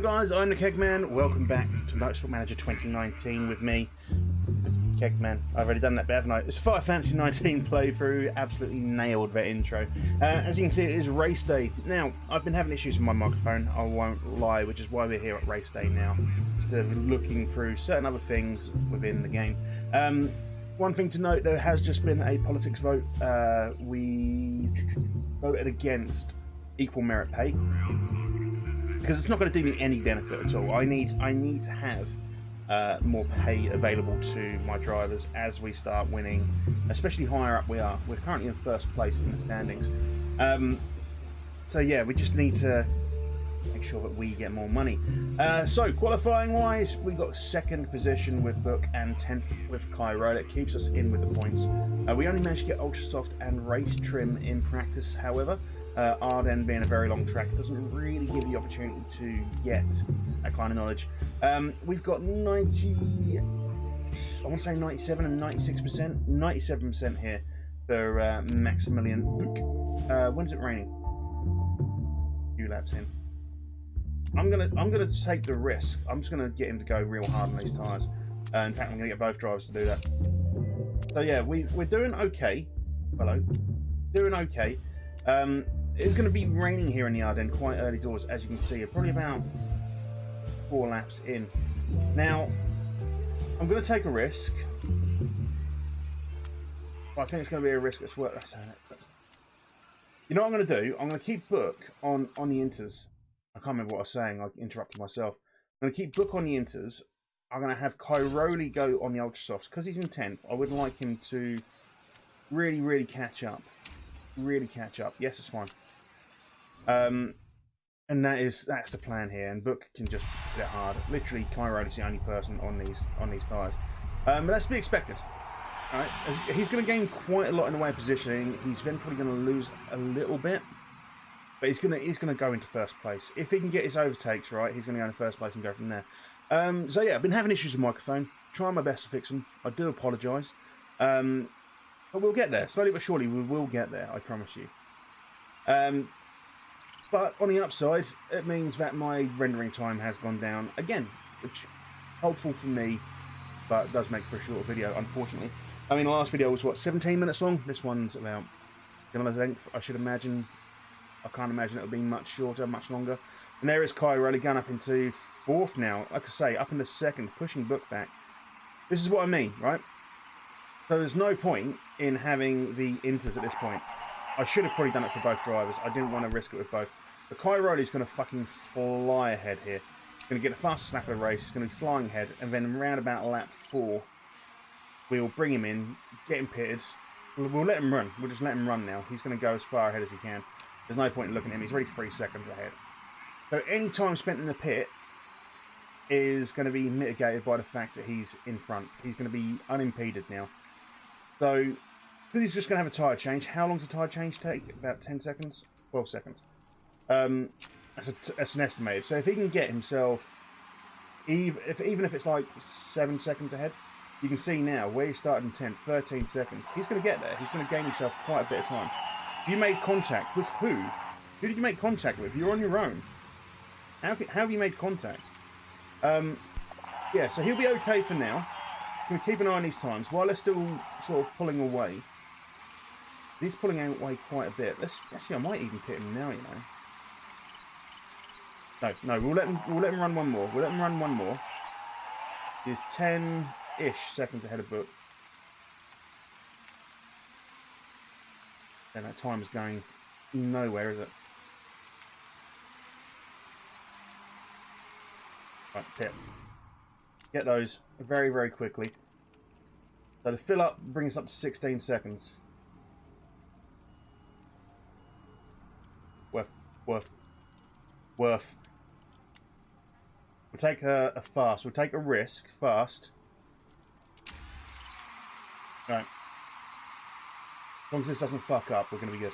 guys, I'm the Kegman. Welcome back to Motorsport Manager 2019 with me, Kegman. I've already done that bit, haven't I? It's a Fire Fantasy 19 playthrough. Absolutely nailed that intro. As you can see, it is race day. Now, I've been having issues with my microphone, I won't lie, which is why we're here at race day now, instead of looking through certain other things within the game. One thing to note, there has just been a politics vote. We voted against equal merit pay, because it's not going to do me any benefit at all. I need to have more pay available to my drivers as we start winning, especially higher up we are. We're currently in first place in the standings. So yeah, we just need to make sure that we get more money. So qualifying wise, we got second position with Book and 10th with Cairo. That keeps us in with the points. We only managed to get Ultra Soft and race trim in practice, however. Ardennes being a very long track doesn't really give you the opportunity to get that kind of knowledge. We've got 90, I want to say 97 and 96%, 97% here for Maximilian Book. When's it raining? A few laps in. I'm gonna take the risk. I'm just gonna get him to go real hard on these tyres. In fact, I'm gonna get both drivers to do that. So yeah, we're doing okay. Hello, doing okay. It's going to be raining here in the Ardennes quite early doors, as you can see. Probably about 4 laps in. Now, I'm going to take a risk. But I think it's going to be a risk that's worth it. You know what I'm going to do? I'm going to keep Book on the inters. I can't remember what I was saying. I interrupted myself. I'm going to keep Book on the inters. I'm going to have Cairoli go on the Ultra Softs. Because he's in 10th, I would like him to really catch up. Really catch up. Yes, it's fine. And that's the plan here. And Book can just hit it hard. Literally, Cairo is the only person on these tyres. But that's to be expected. All right, he's going to gain quite a lot in the way of positioning. He's then probably going to lose a little bit, but he's going to go into first place if he can get his overtakes right. He's going to go into first place and go from there. So yeah, I've been having issues with the microphone. Trying my best to fix them. I do apologise. But we'll get there. Slowly but surely, we will get there, I promise you. But on the upside, it means that my rendering time has gone down again, which is helpful for me, but does make for a shorter video, unfortunately. I mean, the last video was, what, 17 minutes long? This one's about similar length, I should imagine. I can't imagine it'll be much shorter, much longer. And there is Cairo going up into 4th now. Like I say, up into 2nd, pushing Book back. This is what I mean, right? So there's no point in having the inters at this point. I should have probably done it for both drivers. I didn't want to risk it with both. But Cairoli's going to fucking fly ahead here. He's going to get the fastest lap of the race. He's going to be flying ahead. And then around about lap 4, we'll bring him in, get him pitted. We'll let him run. We'll just let him run now. He's going to go as far ahead as he can. There's no point in looking at him. He's already 3 seconds ahead. So any time spent in the pit is going to be mitigated by the fact that he's in front. He's going to be unimpeded now. So, because he's just going to have a tyre change. How long does a tyre change take? About 10 seconds? 12 seconds. That's an estimated. So if he can get himself, even if it's like 7 seconds ahead, you can see now where he started in 10th, 13 seconds. He's going to get there. He's going to gain himself quite a bit of time. You made contact with who? Who did you make contact with? You're on your own. How have you made contact? Yeah, so he'll be okay for now. Going to keep an eye on these times while they're still sort of pulling away. He's pulling away quite a bit. Actually, I might even pit him now. You know. No, we'll let him run one more. We'll let him run one more. He's 10-ish seconds ahead of Book. And that time is going nowhere, is it? Right, pit. Get those very quickly. So the fill up brings us up to 16 seconds. Worth. We'll take a fast. We'll take a risk fast. Right. As long as this doesn't fuck up, we're going to be good.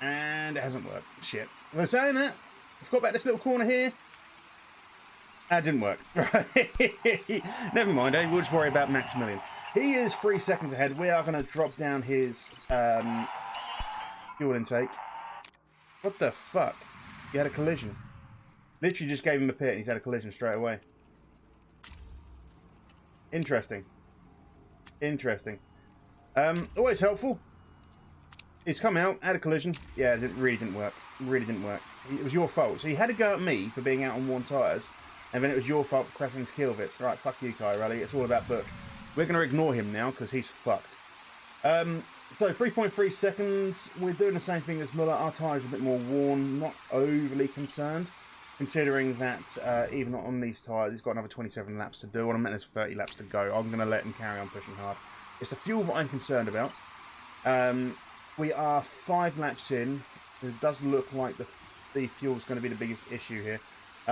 And it hasn't worked. Shit. We're saying that. I forgot about this little corner here. That didn't work. Never mind, eh? We'll just worry about Maximilian. He is 3 seconds ahead. We are going to drop down his fuel intake. What the fuck? You had a collision. Literally just gave him a pit and he's had a collision straight away. Interesting. Interesting. Always helpful. He's come out, had a collision. Yeah, it really didn't work. Really didn't work. It was your fault. So he had to go at me for being out on worn tyres, and then it was your fault for crashing into Kilvitz. Right, fuck you, Kai Rally. It's all about Book. We're going to ignore him now because he's fucked. So 3.3 seconds. We're doing the same thing as Muller. Our tyres are a bit more worn. Not overly concerned, considering that even on these tyres, he's got another 27 laps to do. On a minute, there's 30 laps to go. I'm going to let him carry on pushing hard. It's the fuel that I'm concerned about. We are 5 laps in. It does look like the fuel is going to be the biggest issue here.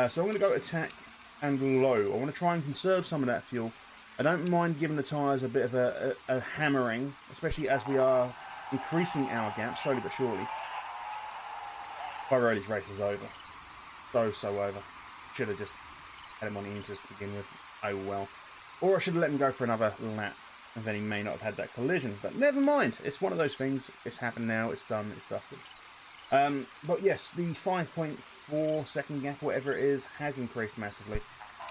So I'm going to go attack and low. I want to try and conserve some of that fuel. I don't mind giving the tyres a bit of a hammering, especially as we are increasing our gap slowly but surely. Pirelli's race is over. So over. Should have just had him on the inters to begin with. Oh well. Or I should have let him go for another lap, and then he may not have had that collision. But never mind. It's one of those things. It's happened now. It's done. It's dusted. But yes, the 5.4 second gap, whatever it is, has increased massively.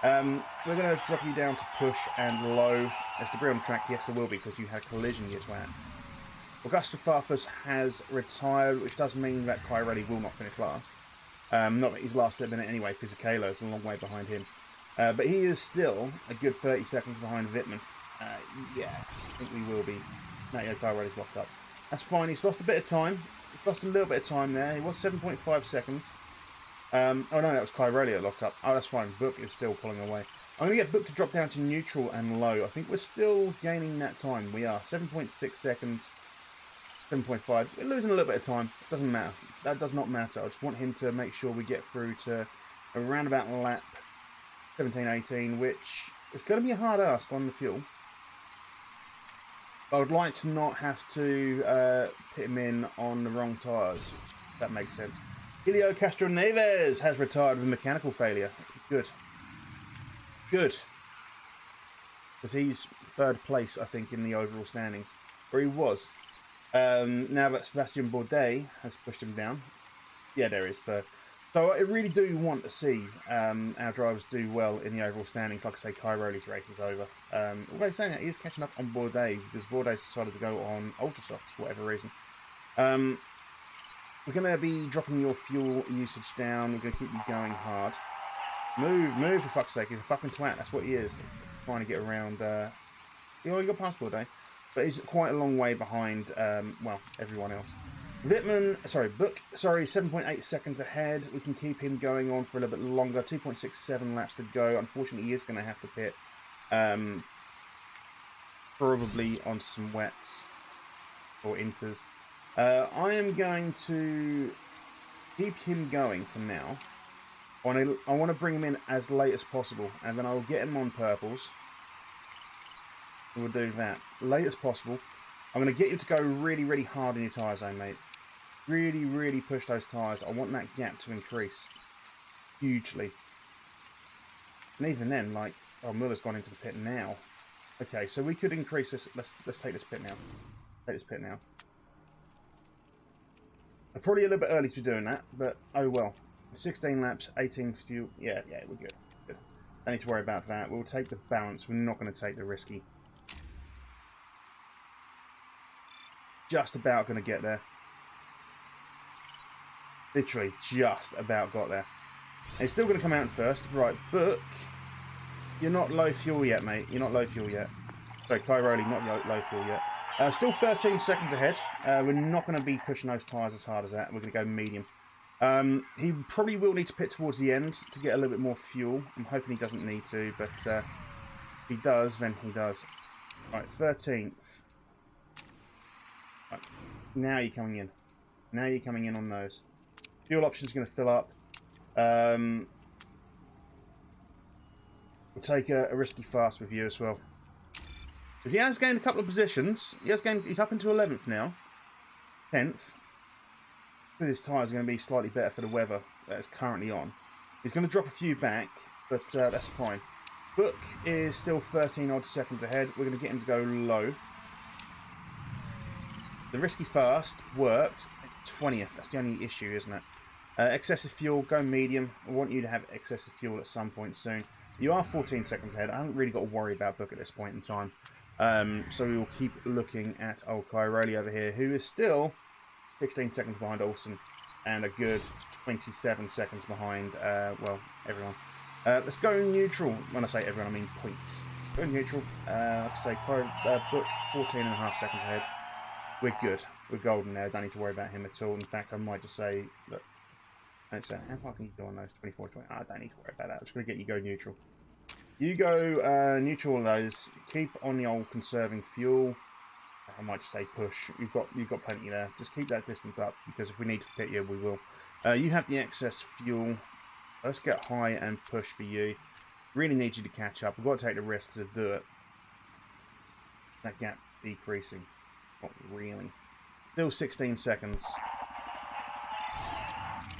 We're going to drop you down to push and low. There's debris on the track. Yes, there will be, because you had collision, you twat. Augusta Farfus has retired, which does mean that Kai Reddy will not finish last. Not that he's last at a minute anyway, because Kayla is a long way behind him. But he is still a good 30 seconds behind Wittmann. Yeah, I think we will be. No, yeah, Kai Reddy's locked up. That's fine. He's lost a bit of time. He's lost a little bit of time there. He was 7.5 seconds. Oh no, that was Kai Reddy that locked up. Oh, that's fine. Book is still pulling away. I'm going to get Book to drop down to neutral and low. I think we're still gaining that time. We are. 7.6 seconds. 7.5. We're losing a little bit of time. Doesn't matter. That does not matter. I just want him to make sure we get through to around about lap 17, 18, which is going to be a hard ask on the fuel. I would like to not have to put him in on the wrong tyres. If that makes sense. Helio Castroneves has retired with mechanical failure. Good. Good. Because he's third place, I think, in the overall standings. Or he was. Now that Sebastian Bourdais has pushed him down. Yeah, there he is, third. So I really do want to see our drivers do well in the overall standings. Like I say, Kai Rowley's race is over. Although saying that, he is catching up on Bourdais, because Bourdais decided to go on Ultrasofts for whatever reason. We're going to be dropping your fuel usage down. We're going to keep you going hard. Move for fuck's sake. He's a fucking twat. That's what he is. Trying to get around. He got past Bourdais. But he's quite a long way behind, well, everyone else. Book, 7.8 seconds ahead. We can keep him going on for a little bit longer. 2.67 laps to go. Unfortunately, he is going to have to pit. Probably on some wets or inters. I am going to keep him going for now. I want to bring him in as late as possible, and then I'll get him on purples. We'll do that late as possible. I'm going to get you to go really, really hard in your tyre zone, mate. Really, really push those tyres. I want that gap to increase hugely. And even then, like, oh, Muller's gone into the pit now. Okay, so we could increase this. Let's take this pit now. Take this pit now. Probably a little bit early to be doing that, but oh well. 16 laps, 18 fuel. Yeah, we're good. Good. Don't need to worry about that. We'll take the balance. We're not going to take the risky. Just about going to get there. Literally, just about got there. And it's still going to come out in first. Right, Book. You're not low fuel yet, mate. You're not low fuel yet. Sorry, Kai Rowley, not low fuel yet. Still 13 seconds ahead. We're not going to be pushing those tyres as hard as that. We're going to go medium. He probably will need to pit towards the end to get a little bit more fuel. I'm hoping he doesn't need to, but if he does, then he does. Right, 13th. Right, now you're coming in. Now you're coming in on those. Fuel option's going to fill up. We'll take a risky fast with you as well. Because he has gained a couple of positions. He's up into 11th now. 10th. His tyres are going to be slightly better for the weather that is currently on. He's going to drop a few back, but that's fine. Book is still 13 odd seconds ahead. We're going to get him to go low. The risky fast worked. 20th. That's the only issue, isn't it? Excessive fuel, go medium. I want you to have excessive fuel at some point soon. You are 14 seconds ahead. I haven't really got to worry about Book at this point in time. So we will keep looking at old Cairoli over here, who is still 16 seconds behind Olsen and a good 27 seconds behind, well, everyone. Let's go neutral. When I say everyone, I mean points. Go neutral. Like I say, Book 14.5 seconds ahead. We're good. We're golden now. Don't need to worry about him at all. In fact, I might just say, look, how far can you go on those? 24, 20. I don't need to worry about that. I'm just going to get you go neutral. You go neutral on those. Keep on the old conserving fuel. I might just say push. You've got plenty there. Just keep that distance up, because if we need to pit you, we will. You have the excess fuel. Let's get high and push for you. Really need you to catch up. We've got to take the risk to do it. That gap decreasing. Not really. Still 16 seconds.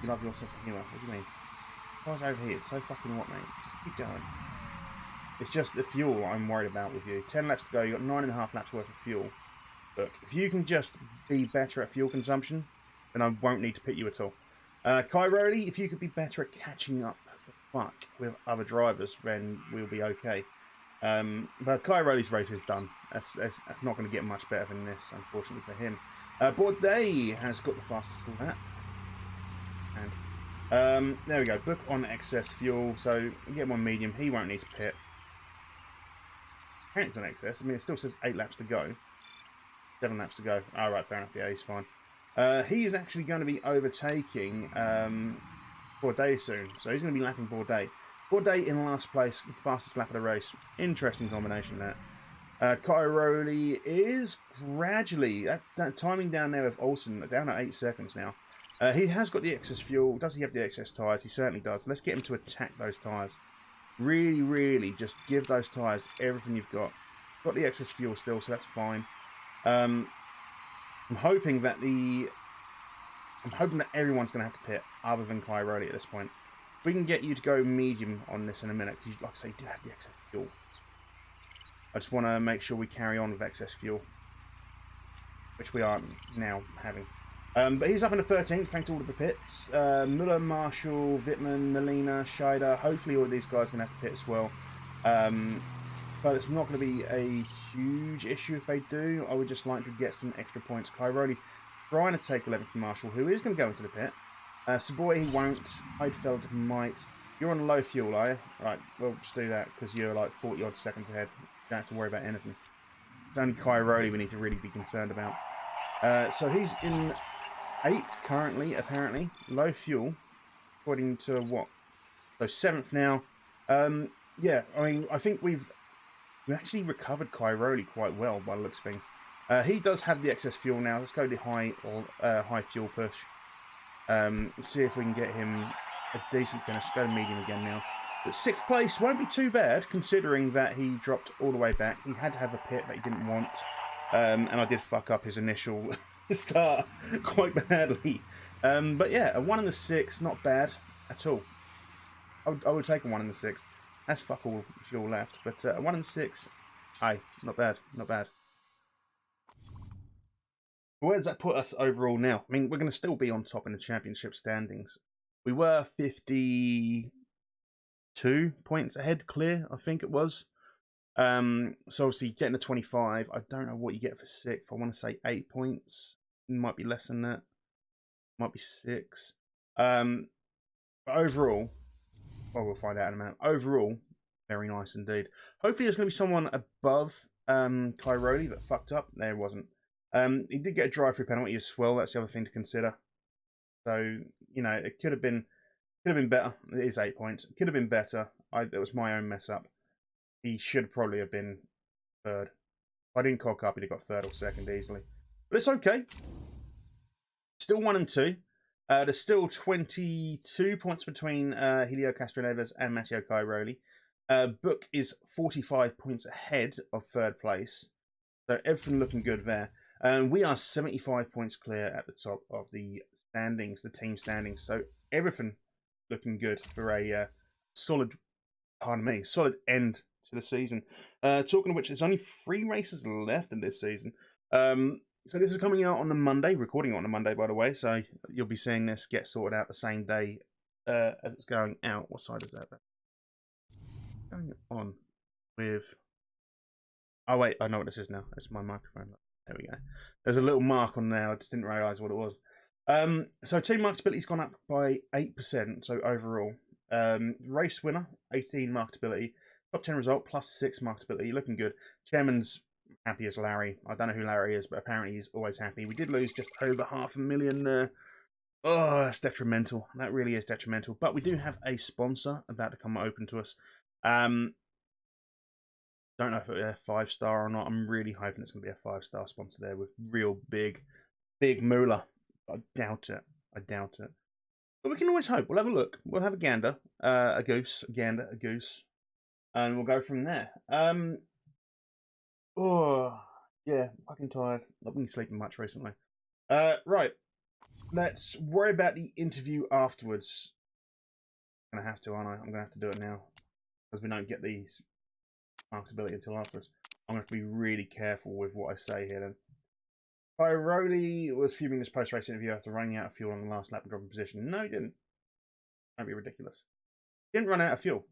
You love your sense of humour. What do you mean? Cars over here. It's so fucking what, mate? Just keep going. It's just the fuel I'm worried about with you. 10 laps to go. You've got 9.5 laps worth of fuel. Look, if you can just be better at fuel consumption, then I won't need to pit you at all. Cairoli, if you could be better at catching up the fuck with other drivers, then we'll be okay. But Cairoli's race is done. That's not going to get much better than this, unfortunately for him. Bourdais has got the fastest lap. And there we go. Book on excess fuel. So we get one medium. He won't need to pit. Apparently it's on excess. I mean, it still says 8 laps to go. 7 laps to go. All right, fair enough. Yeah, he's fine. He is actually going to be overtaking Bourdais soon. So he's going to be lapping Bourdais. Bourdais in last place, fastest lap of the race. Interesting combination there. Cairoli is gradually, that timing down there with Olsen, down at 8 seconds now. He has got the excess fuel. Does he have the excess tyres? He certainly does. Let's get him to attack those tyres. Really, really just give those tyres everything you've got. Got the excess fuel still, so that's fine. I'm hoping that everyone's going to have to pit, other than Cairoli at this point. We can get you to go medium on this in a minute, because, like I say, you do have the excess fuel. I just want to make sure we carry on with excess fuel, which we are now having. But he's up in the 13th, thanks to all of the pits. Muller, Marshall, Wittmann, Molina, Scheider. Hopefully all of these guys are going to have to pit as well. But it's not going to be a huge issue if they do. I would just like to get some extra points. Cairoli trying to take 11th from Marshall, who is going to go into the pit. Savoy, he won't. Heidfeld might. You're on low fuel, are you? Right, well, just do that, because you're like 40-odd seconds ahead. You don't have to worry about anything. It's only Cairoli we need to really be concerned about. So he's in 8th currently, apparently. Low fuel, according to what? So 7th now. Yeah, I mean, I think we've actually recovered Cairoli quite well by the looks of things. He does have the excess fuel now. Let's go the high fuel push. See if we can get him a decent finish. Go medium again now. But 6th place won't be too bad, considering that he dropped all the way back. He had to have a pit that he didn't want. And I did fuck up his initial start quite badly. But yeah, a 1 in the 6, not bad at all. I would take a 1 in the 6. That's fuck all fuel left. But a 1 in the 6, aye, not bad, not bad. Where does that put us overall now? I mean, we're going to still be on top in the championship standings. We were 52 points ahead clear, I think it was. So obviously getting to 25, I don't know what you get for 6th. I want to say 8 points. It might be less than that. Might be 6. But overall, well, we'll find out in a minute. Overall, very nice indeed. Hopefully there's going to be someone above Cairoli that fucked up. There wasn't. He did get a drive-through penalty as well. That's the other thing to consider. So, you know, it could have been better. It is 8 points. It could have been better. It was my own mess up. He should probably have been 3rd. If I didn't cock up, he'd have got 3rd or 2nd easily. But it's okay. Still 1 and 2. There's still 22 points between Helio Castroneves and Matteo Cairoli. Book is 45 points ahead of 3rd place. So everything looking good there. We are 75 points clear at the top of the standings, the team standings. So everything looking good for a solid end to the season. Talking of which, there's only 3 races left in this season. So this is coming out on a Monday, recording on a Monday, by the way. So you'll be seeing this get sorted out the same day as it's going out. What side is that? Going on with... Oh, wait, I know what this is now. It's my microphone. There we go. There's a little mark on there. I just didn't realise what it was. So team marketability's gone up by 8%, so overall. Race winner, 18 marketability. Top 10 result, +6 marketability. Looking good. Chairman's happy as Larry. I don't know who Larry is, but apparently he's always happy. We did lose just over 500,000 there. Oh, that's detrimental. That really is detrimental. But we do have a sponsor about to come open to us. Don't know if it's a 5-star or not. I'm really hoping it's going to be a 5-star sponsor there with real big moolah. I doubt it. I doubt it. But we can always hope. We'll have a look. We'll have a gander, a goose, a gander, a goose, and we'll go from there. Oh, yeah, fucking tired. I've been sleeping much recently. Right. Let's worry about the interview afterwards. I'm going to have to, aren't I? I'm going to have to do it now. Because we don't get these marketability until afterwards. I'm going to have to be really careful with what I say here then. Piroli was fuming this post-race interview after running out of fuel on the last lap and dropping position. No, he didn't. Don't be ridiculous. He didn't run out of fuel.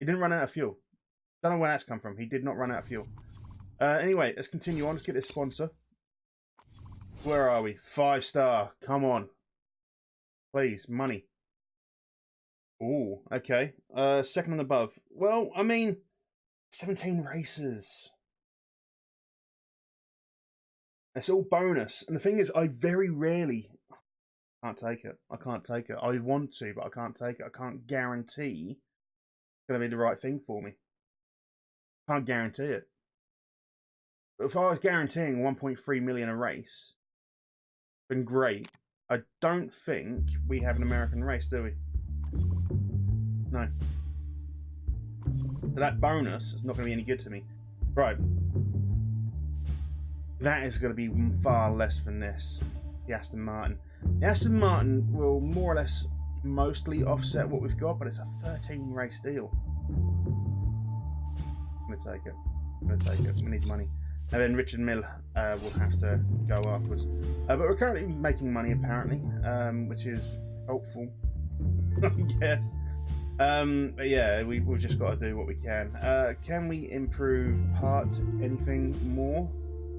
He didn't run out of fuel. Don't know where that's come from. He did not run out of fuel. Anyway, let's continue on. Let's get this sponsor. Where are we? 5-star. Come on. Please, money. Oh, okay. Second and above. Well, I mean, 17 races. It's all bonus. And the thing is, I very rarely... can't take it. I can't take it. I want to, but I can't take it. I can't guarantee it's going to be the right thing for me. I can't guarantee it. But if I was guaranteeing 1.3 million a race, then great. I don't think we have an American race, do we? No. So that bonus is not going to be any good to me. Right. That is going to be far less than this. The Aston Martin. The Aston Martin will more or less mostly offset what we've got, but it's a 13 race deal. I'm going to take it. I'm going to take it. We need money. And then Richard Mill will have to go afterwards. But we're currently making money, apparently, which is helpful, yes. But yeah, we've just got to do what we can. Can we improve parts? Anything more?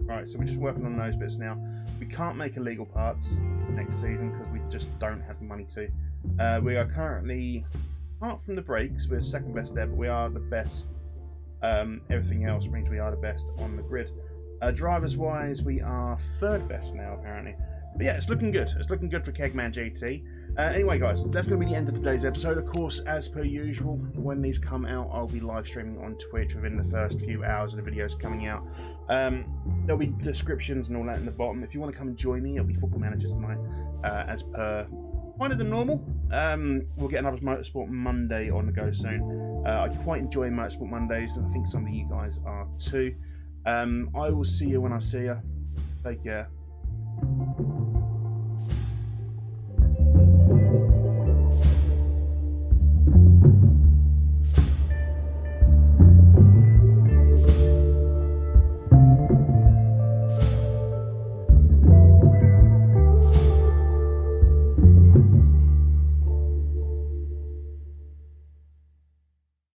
Right, so we're just working on those bits now. We can't make illegal parts next season because we just don't have the money to. We are currently, apart from the brakes, we're second best there, but we are the best. Everything else means we are the best on the grid. Drivers wise, we are third best now, apparently. But yeah, it's looking good. It's looking good for Kegman GT. Anyway, guys, that's going to be the end of today's episode. Of course, as per usual, when these come out, I'll be live streaming on Twitch within the first few hours of the videos coming out. There'll be descriptions and all that in the bottom. If you want to come and join me, it'll be Football Manager tonight, as per kind of the normal. We'll get another Motorsport Monday on the go soon. I quite enjoy Motorsport Mondays, and I think some of you guys are too. I will see you when I see you. Take care.